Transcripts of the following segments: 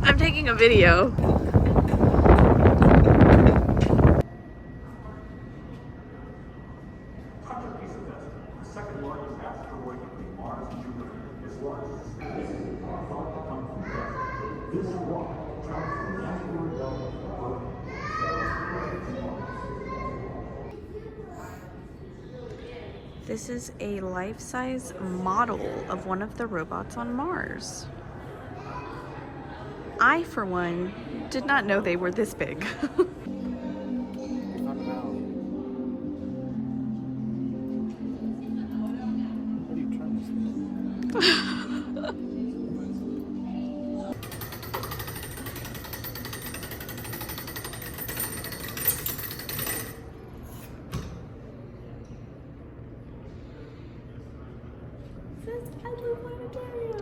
I'm taking a video. This is a life-size model of one of the robots on Mars. I, for one, did not know they were this big.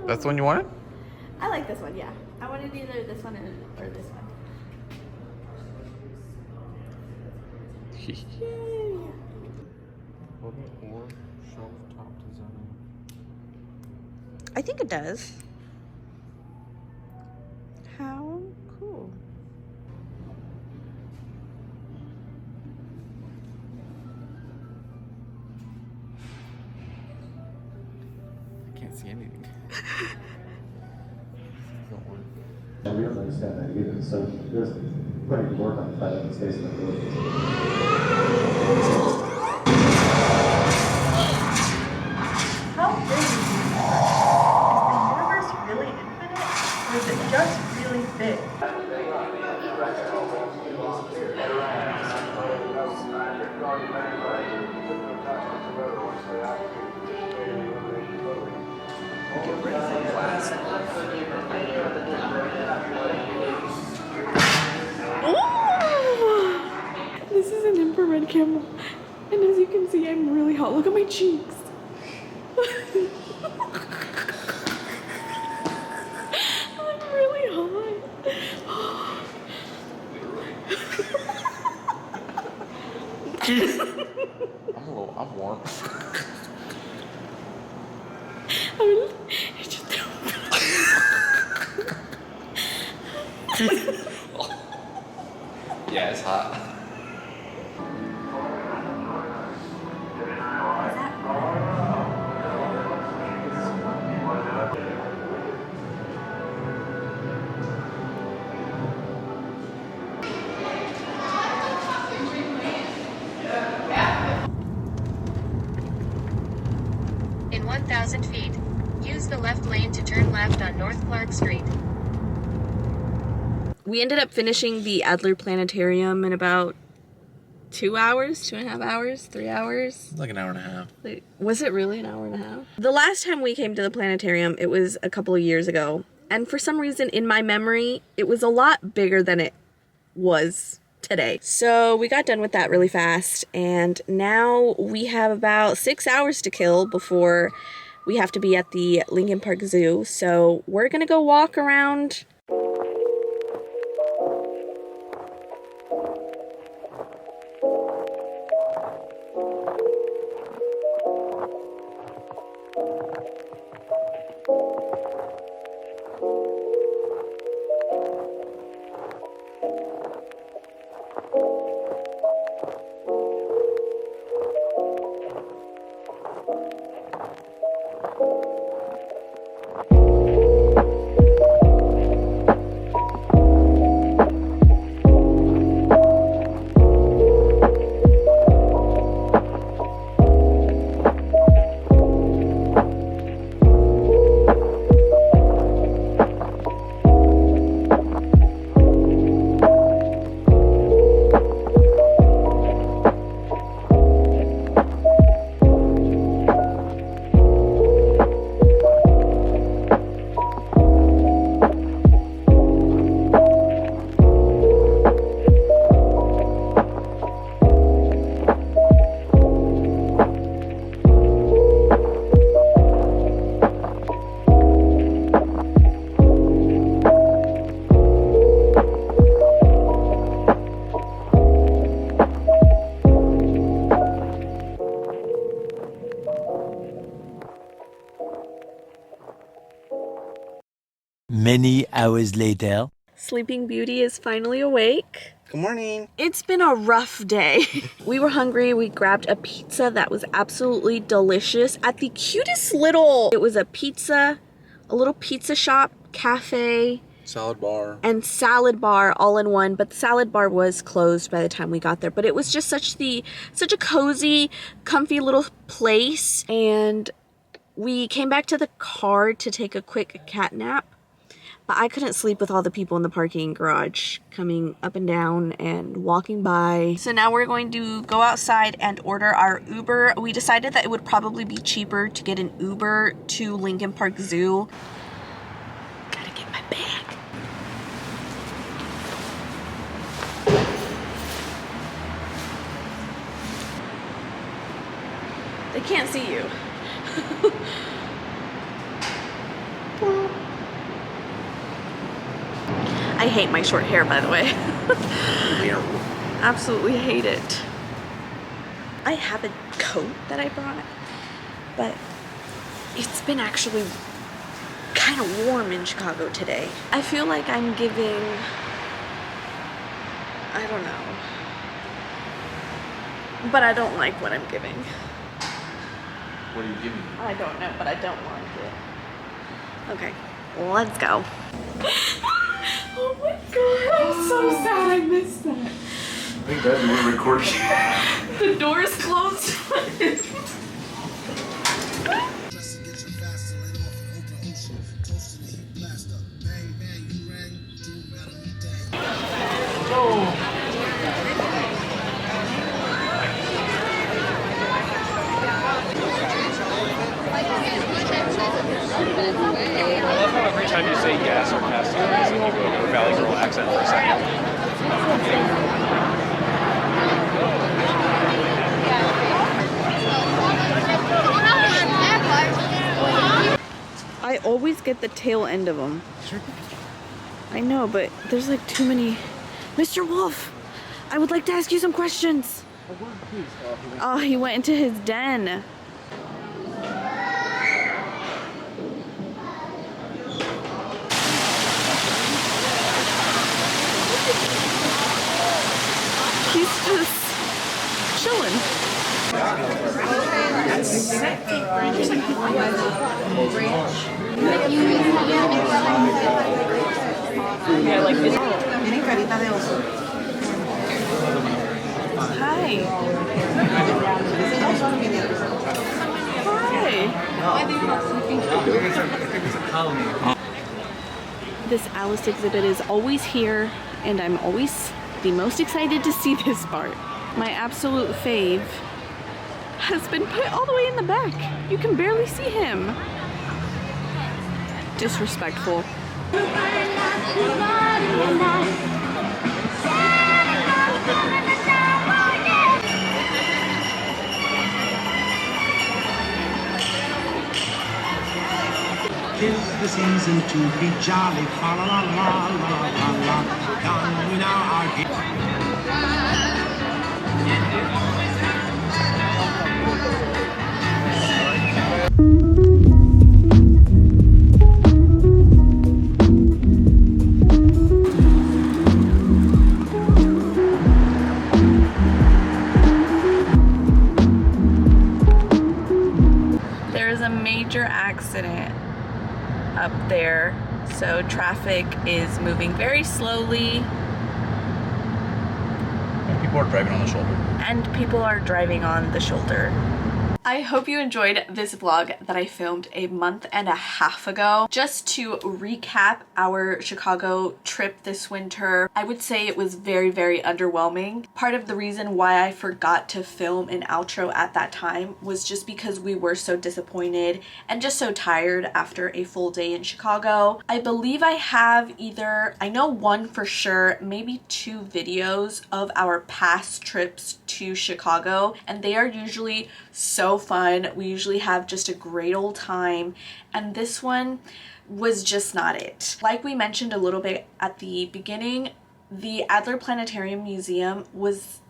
That's the one you wanted? I like this one, yeah. I wanted either this one or this one. Yay! Or shelf top design. I think it does. How cool. I can't see anything. We don't understand that either, so there's plenty of work on the side of the space in the building. How big is the universe really infinite, or is it just really big? This is an infrared camera, and as you can see, I'm really hot. Look at my cheeks. I'm really hot. I'm warm. It's just Yeah, it's hot. In 1,000 feet, use the left lane to turn left on North Clark Street. We ended up finishing the Adler Planetarium in about 2 hours, 2.5 hours, 3 hours. It's like an hour and a half. Wait, was it really an hour and a half? The last time we came to the planetarium, it was a couple of years ago. And for some reason, in my memory, it was a lot bigger than it was today. So we got done with that really fast. And now we have about 6 hours to kill before we have to be at the Lincoln Park Zoo. So we're gonna go walk around. Many hours later. Sleeping Beauty is finally awake. Good morning. It's been a rough day. We were hungry. We grabbed a pizza that was absolutely delicious at the cutest little... It was a little pizza shop, cafe, Salad bar. and salad bar all in one, but the salad bar was closed by the time we got there. But it was just such a cozy, comfy little place. And we came back to the car to take a quick cat nap. But I couldn't sleep with all the people in the parking garage coming up and down and walking by. So now we're going to go outside and order our Uber. We decided that it would probably be cheaper to get an Uber to Lincoln Park Zoo. Gotta get my bag. They can't see you. I hate my short hair, by the way. Absolutely hate it. I have a coat that I brought, but it's been actually kind of warm in Chicago today. I feel like I'm giving, I don't know, but I don't like what I'm giving. What are you giving me? I don't know, but I don't like it. Okay, let's go. Oh my god, I'm so sad I missed that. I think that you were recording. The door's closed. I love how every time you say yes sarcastically, you go into a Valley Girl accent for a second. I always get the tail end of them. I know, but there's like too many. Mr. Wolf, I would like to ask you some questions. Oh, he went into his den. He's just chilling. Hi. Hi. This Alice exhibit is always here, and I'm always the most excited to see this part. My absolute fave has been put all the way in the back. You can barely see him. Disrespectful. Tis the season to be jolly, fa la la la la la la. Come we now are here. There is a major accident up there, so traffic is moving very slowly. And people are driving on the shoulder. And people are driving on the shoulder. I hope you enjoyed this vlog that I filmed a month and a half ago. Just to recap our Chicago trip this winter, I would say it was very, very underwhelming. Part of the reason why I forgot to film an outro at that time was just because we were so disappointed and just so tired after a full day in Chicago. I believe I have I know one for sure, maybe 2 videos of our past trips to Chicago, and they are usually so fun. We usually have just a great old time, and this one was just not it. Like we mentioned a little bit at the beginning, the Adler Planetarium Museum was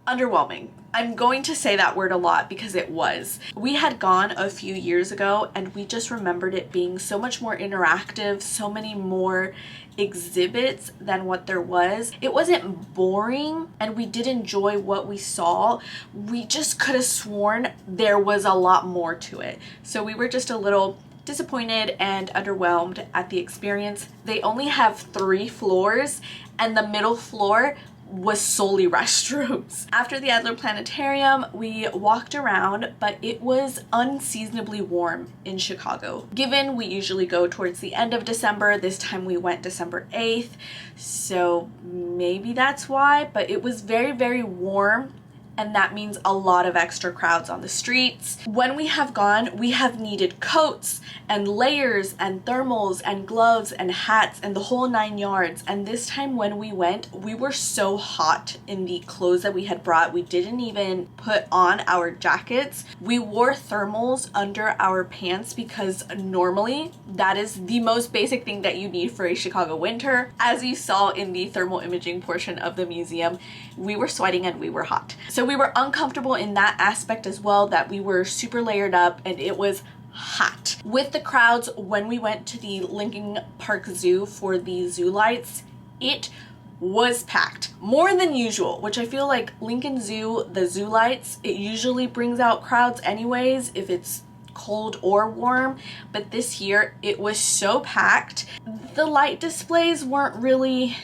underwhelming. I'm going to say that word a lot because it was. We had gone a few years ago and we just remembered it being so much more interactive, so many more exhibits than what there was. It wasn't boring and we did enjoy what we saw. We just could have sworn there was a lot more to it. So we were just a little disappointed and underwhelmed at the experience. They only have 3 floors and the middle floor was solely restrooms. After the Adler Planetarium, we walked around, but it was unseasonably warm in Chicago. Given we usually go towards the end of December, this time we went December 8th, so maybe that's why, but it was very, very warm. And that means a lot of extra crowds on the streets. When we have gone, we have needed coats and layers and thermals and gloves and hats and the whole 9 yards. And this time when we went, we were so hot in the clothes that we had brought. We didn't even put on our jackets. We wore thermals under our pants because normally that is the most basic thing that you need for a Chicago winter. As you saw in the thermal imaging portion of the museum, we were sweating and we were hot. So we were uncomfortable in that aspect as well, that we were super layered up and it was hot. With the crowds, when we went to the Lincoln Park Zoo for the zoo lights, it was packed. More than usual, which I feel like Lincoln Zoo, the zoo lights, it usually brings out crowds anyways if it's cold or warm, but this year it was so packed. The light displays weren't really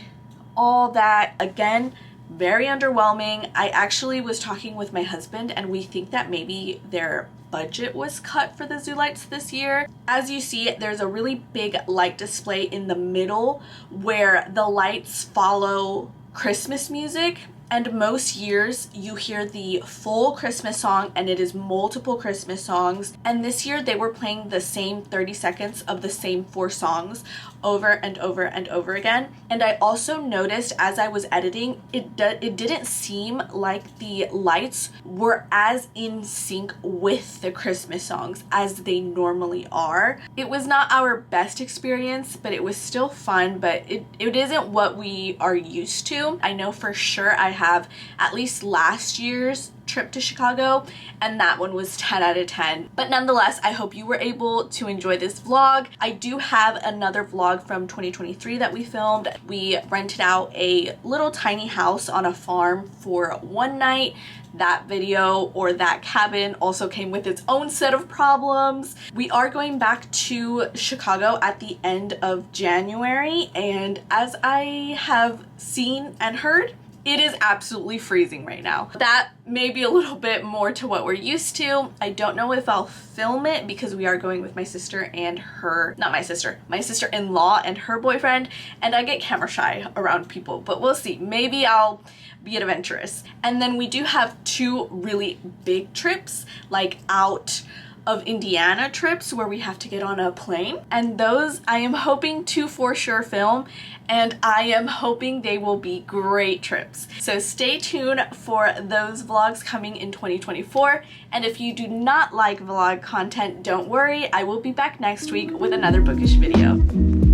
all that, again, very underwhelming. I actually was talking with my husband and we think that maybe their budget was cut for the zoo lights this year. As you see, there's a really big light display in the middle where the lights follow Christmas music. And most years you hear the full Christmas song and it is multiple Christmas songs. And this year they were playing the same 30 seconds of the same 4 songs over and over and over again. And I also noticed as I was editing, it didn't seem like the lights were as in sync with the Christmas songs as they normally are. It was not our best experience, but it was still fun, but it isn't what we are used to. I know for sure I have at least last year's trip to Chicago and that one was 10 out of 10. But nonetheless, I hope you were able to enjoy this vlog. I do have another vlog from 2023 that we filmed. We rented out a little tiny house on a farm for one night. That video, or that cabin, also came with its own set of problems. We are going back to Chicago at the end of January, and as I have seen and heard, it is absolutely freezing right now. That may be a little bit more to what we're used to. I don't know if I'll film it because we are going with my sister and her, not my sister-in-law and her boyfriend, and I get camera shy around people, but we'll see. Maybe I'll be adventurous. And then we do have 2 really big trips, like out of Indiana trips where we have to get on a plane, and those I am hoping to for sure film, and I am hoping they will be great trips. So stay tuned for those vlogs coming in 2024, and if you do not like vlog content, don't worry, I will be back next week with another bookish video.